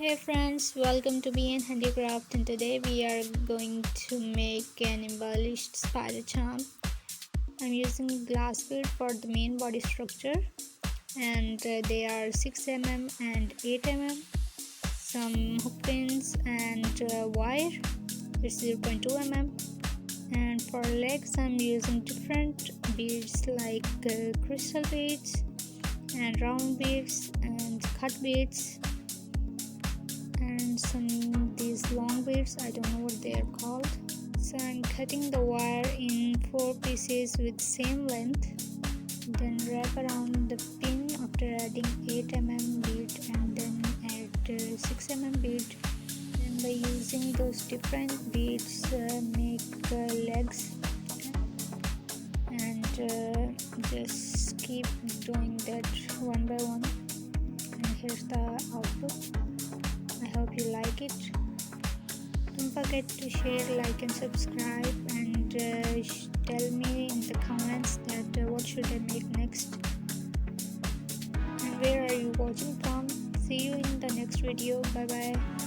Hey friends, welcome to BN-HANDICRAFT, and today we are going to make an embellished spider charm. I'm using glass bead for the main body structure, and they are 6 mm and 8 mm, some hook pins and wire. It's 0.2 mm, and for legs I'm using different beads like crystal beads and round beads and cut beads, and some these long beads, I don't know what they are called. So I'm cutting the wire in 4 pieces with same length, then wrap around the pin after adding 8 mm bead and then add 6 mm bead. And by using those different beads make legs, and just keep doing that one by one. And here's the output. I hope you like it. Don't forget to share, like and subscribe, and tell me in the comments that what should I make next and where are you watching from. See you in the next video. Bye bye.